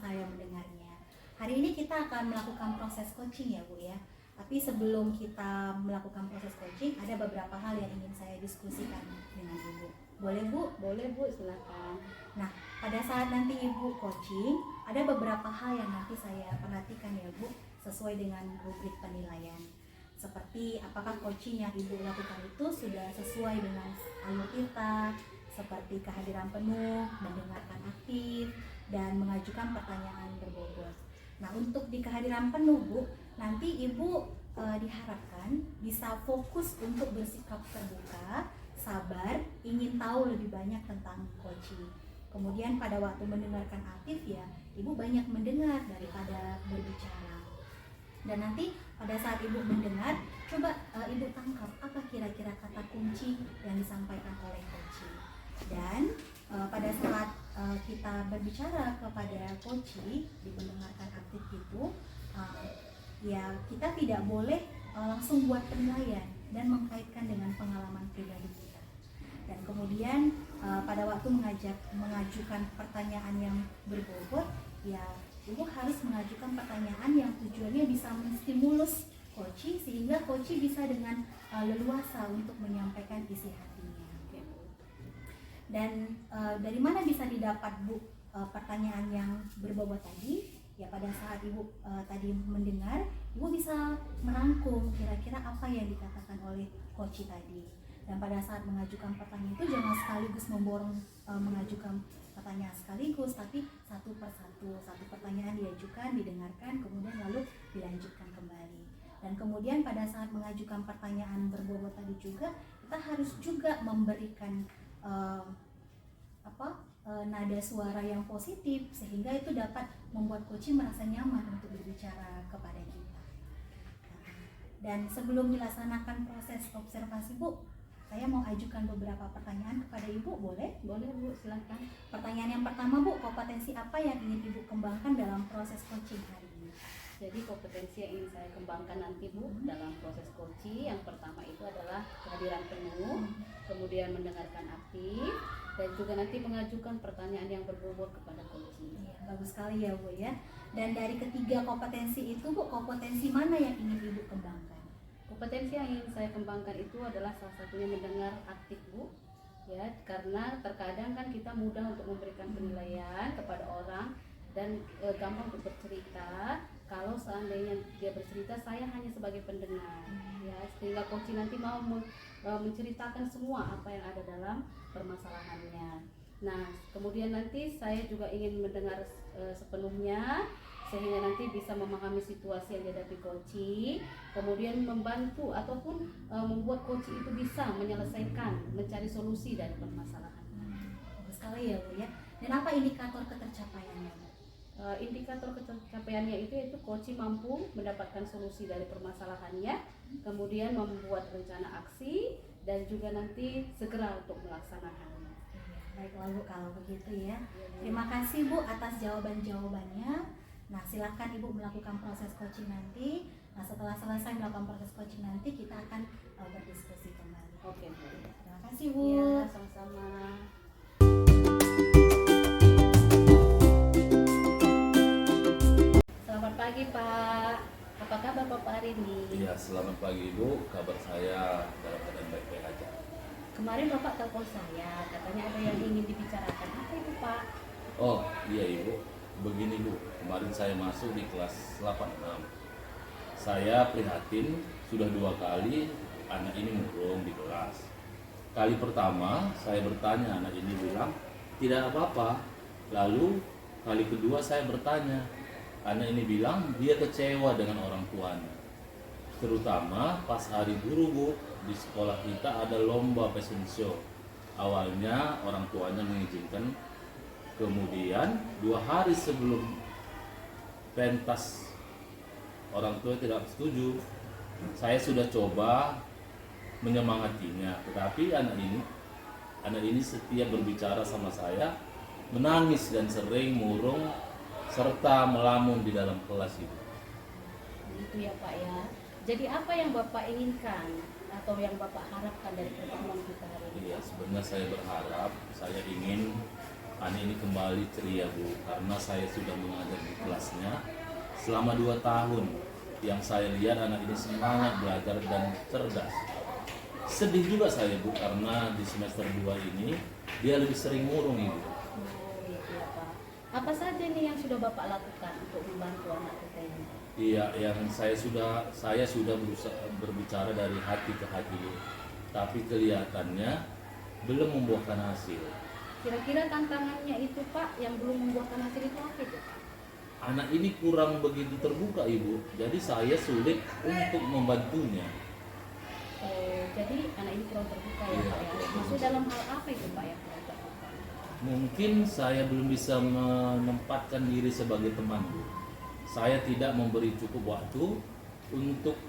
saya mendengarnya. Hari ini kita akan melakukan proses coaching ya Bu ya. Tapi sebelum kita melakukan proses coaching, ada beberapa hal yang ingin saya diskusikan dengan Ibu. Boleh Bu? Boleh Bu, silakan. Nah, pada saat nanti Ibu coaching, ada beberapa hal yang nanti saya perhatikan ya Bu, sesuai dengan rubrik penilaian. Seperti apakah coaching yang Ibu lakukan itu sudah sesuai dengan alur kita, seperti kehadiran penuh, mendengarkan aktif, dan mengajukan pertanyaan berbobot. Nah, untuk di kehadiran penuh Bu, nanti Ibu diharapkan bisa fokus untuk bersikap terbuka, sabar, ingin tahu lebih banyak tentang coaching. Kemudian pada waktu mendengarkan aktif ya, Ibu banyak mendengar daripada berbicara. Dan nanti pada saat Ibu mendengar, coba Ibu tangkap apa kira-kira kata kunci yang disampaikan oleh coaching. Dan pada saat kita berbicara kepada coaching di mendengarkan aktif itu, ya kita tidak boleh langsung buat penilaian dan mengkaitkan dengan pengalaman pribadi kita. Dan kemudian pada waktu mengajukan pertanyaan yang berbobot, ya Ibu harus mengajukan pertanyaan yang tujuannya bisa menstimulus coaching sehingga coaching bisa dengan leluasa untuk menyampaikan isi hatinya. Dan dari mana bisa didapat Bu pertanyaan yang berbobot tadi? Ya pada saat Ibu tadi mendengar, Ibu bisa merangkum kira-kira apa yang dikatakan oleh coach tadi. Dan pada saat mengajukan pertanyaan itu jangan sekaligus memborong mengajukan pertanyaan sekaligus, tapi satu persatu, satu pertanyaan diajukan, didengarkan, kemudian lalu dilanjutkan kembali. Dan kemudian pada saat mengajukan pertanyaan berbobot tadi juga, kita harus juga memberikan nada suara yang positif sehingga itu dapat membuat coaching merasa nyaman untuk berbicara kepada kita. Dan sebelum dilaksanakan proses observasi Bu, saya mau ajukan beberapa pertanyaan kepada Ibu, boleh? Boleh Bu, silakan. Pertanyaan yang pertama Bu, kompetensi apa yang ingin Ibu kembangkan dalam proses coaching hari ini? Jadi kompetensi yang ingin saya kembangkan nanti Bu dalam proses coaching, yang pertama itu adalah kehadiran penuh, kemudian mendengarkan aktif, dan juga nanti mengajukan pertanyaan yang berbobot kepada coaching. Ya, bagus sekali ya Bu ya. Dan dari ketiga kompetensi itu Bu, kompetensi mana yang ingin Ibu kembangkan? Kompetensi yang ingin saya kembangkan itu adalah salah satunya mendengar aktif Bu, ya, karena terkadang kan kita mudah untuk memberikan penilaian kepada orang dan gampang untuk bercerita. Kalau seandainya dia bercerita, saya hanya sebagai pendengar, ya, sehingga coaching nanti mau menceritakan semua apa yang ada dalam permasalahannya. Nah, kemudian nanti saya juga ingin mendengar sepenuhnya, sehingga nanti bisa memahami situasi yang dihadapi coaching, kemudian membantu ataupun membuat coaching itu bisa menyelesaikan, mencari solusi dari permasalahan. Bagus sekali ya Bu ya. Dan apa indikator ketercapaiannya Bu? Indikator ketercapaiannya itu coaching mampu mendapatkan solusi dari permasalahannya, kemudian membuat rencana aksi, dan juga nanti segera untuk melaksanakannya. Baiklah Bu, kalau begitu ya. Terima kasih Bu atas jawaban-jawabannya. Nah, silakan Ibu melakukan proses coaching nanti. Nah, setelah selesai melakukan proses coaching nanti kita akan berdiskusi kembali. Oke Bu. Terima kasih Bu. Ya, sama-sama. Selamat pagi Pak. Apa kabar Bapak hari ini? Iya, selamat pagi Ibu. Kabar saya dalam keadaan baik-baik aja. Kemarin Bapak telepon saya, katanya ada yang ingin dibicarakan. Apa itu Pak? Oh iya Ibu, begini Bu, kemarin saya masuk di kelas 86. Saya prihatin sudah 2 kali anak ini murung di kelas. Kali pertama saya bertanya, anak ini bilang tidak apa-apa. Lalu kali kedua saya bertanya, anak ini bilang dia kecewa dengan orang tuanya. Terutama pas hari guru Bu, di sekolah kita ada lomba fashion show. Awalnya orang tuanya mengizinkan, kemudian 2 hari sebelum pentas orang tua tidak setuju. Saya sudah coba menyemangatinya, tetapi anak ini setiap berbicara sama saya menangis dan sering murung serta melamun di dalam kelas itu. Begitu ya Pak ya. Jadi apa yang Bapak inginkan atau yang Bapak harapkan dari pertemuan kita hari ini? Iya, sebenarnya saya berharap, saya ingin Anak ini kembali ceria Bu, karena saya sudah mengajar di kelasnya selama 2 tahun. Yang saya lihat anak ini semangat belajar dan cerdas. Sedih juga saya Bu, karena di semester 2 ini dia lebih sering murung Ibu. Oh gitu ya Pak. Apa saja nih yang sudah Bapak lakukan untuk membantu anak kita ini? Iya, yang saya sudah berusaha berbicara dari hati ke hati Bu, tapi kelihatannya belum membuahkan hasil. Kira-kira tantangannya itu Pak yang belum membuahkan hasil itu apa itu Pak? Anak ini kurang begitu terbuka Ibu, jadi saya sulit untuk membantunya. Oh, jadi anak ini kurang terbuka ya Iya, Pak ya. kurang Maksud terbuka. dalam hal apa itu Pak yang kurang terbuka? Mungkin saya belum bisa menempatkan diri sebagai teman Bu. Saya tidak memberi cukup waktu untuk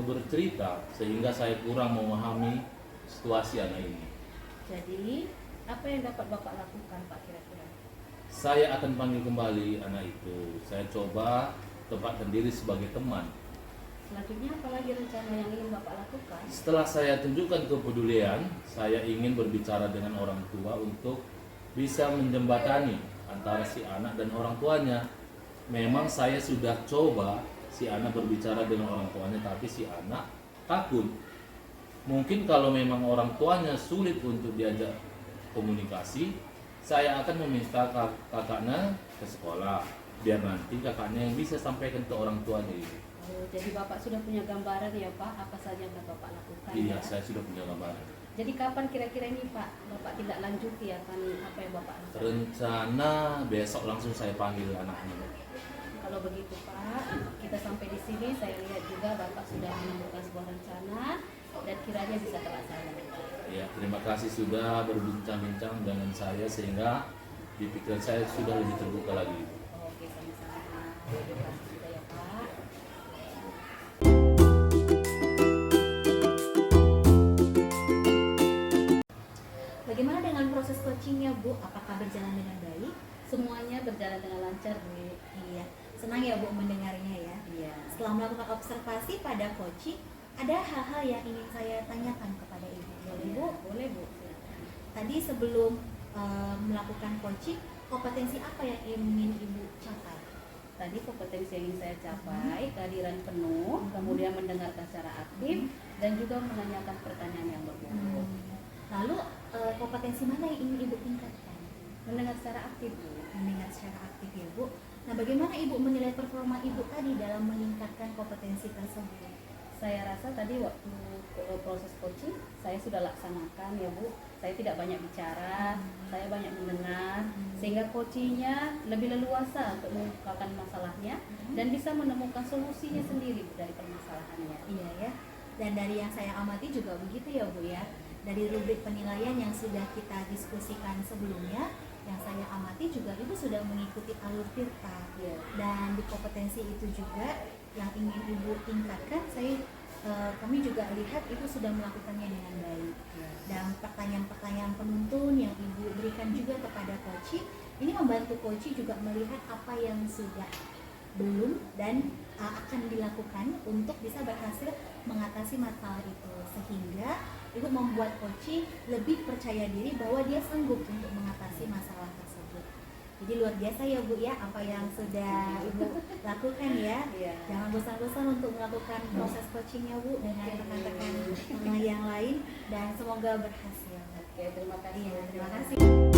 bercerita, sehingga saya kurang memahami situasi anak ini. Jadi apa yang dapat Bapak lakukan Pak kira-kira? Saya akan panggil kembali anak itu. Saya coba tempatkan diri sebagai teman. Selanjutnya apalagi rencana yang ingin Bapak lakukan? Setelah saya tunjukkan kepedulian, saya ingin berbicara dengan orang tua untuk bisa menjembatani antara si anak dan orang tuanya. Memang saya sudah coba si anak berbicara dengan orang tuanya, tapi si anak takut. Mungkin kalau memang orang tuanya sulit untuk diajak komunikasi, saya akan meminta kakaknya ke sekolah, biar nanti kakaknya yang bisa sampaikan ke orang tuanya itu. Oh, jadi Bapak sudah punya gambaran ya Pak, apa saja yang dapat Bapak lakukan Iya, ya? saya sudah punya gambaran. Jadi kapan kira-kira ini Pak, Bapak tidak lanjuti akan apa yang Bapak lakukan? Rencana besok langsung saya panggil anaknya. Kalau begitu Pak, kita sampai di sini saya lihat juga Bapak sudah menemukan sebuah rencana dan kiranya bisa terlaksana. Ya, terima kasih sudah berbincang-bincang dengan saya sehingga di pikiran saya sudah lebih terbuka lagi. Oke, sama-sama. Terima kasih juga ya Pak. Bagaimana dengan proses coachingnya Bu? Apakah berjalan dengan baik? Semuanya berjalan dengan lancar Bu. Iya, senang ya Bu mendengarnya ya. Iya. Setelah melakukan observasi pada coaching, ada hal-hal yang ingin saya tanyakan kepada Ibu. Boleh Bu? Boleh Bu. Silakan. Tadi sebelum melakukan coaching, kompetensi apa yang ingin Ibu capai? Tadi kompetensi yang ingin saya capai, kehadiran penuh, kemudian mendengarkan secara aktif, dan juga menanyakan pertanyaan yang berbobot. Lalu kompetensi mana yang ingin Ibu tingkatkan? Mendengar secara aktif Bu. Mendengar secara aktif ya Bu. Nah, bagaimana Ibu menilai performa Ibu tadi dalam meningkatkan kompetensi tersebut? Saya rasa tadi waktu proses coaching saya sudah laksanakan ya Bu. Saya tidak banyak bicara, saya banyak mendengar, sehingga coachingnya lebih leluasa untuk mengungkapkan masalahnya dan bisa menemukan solusinya sendiri Bu, dari permasalahannya. Iya ya. Dan dari yang saya amati juga begitu ya Bu ya. Dari rubrik penilaian yang sudah kita diskusikan sebelumnya, yang saya amati juga Ibu sudah mengikuti alur Tirta. Iya. Dan di kompetensi itu juga yang ingin Ibu tingkatkan, kami juga lihat Ibu sudah melakukannya dengan baik. Dan pertanyaan-pertanyaan penuntun yang Ibu berikan juga kepada coach, ini membantu coach juga melihat apa yang sudah belum dan akan dilakukan untuk bisa berhasil mengatasi masalah itu, sehingga Ibu membuat coach lebih percaya diri bahwa dia sanggup untuk mengatasi masalah tersebut. Jadi luar biasa ya Bu ya apa yang sudah Ibu lakukan ya. Iya. Jangan bosan-bosan untuk melakukan proses coachingnya Bu dengan rekan-rekan yang lain, dan semoga berhasil. Oke, terima kasih. Iya, terima kasih.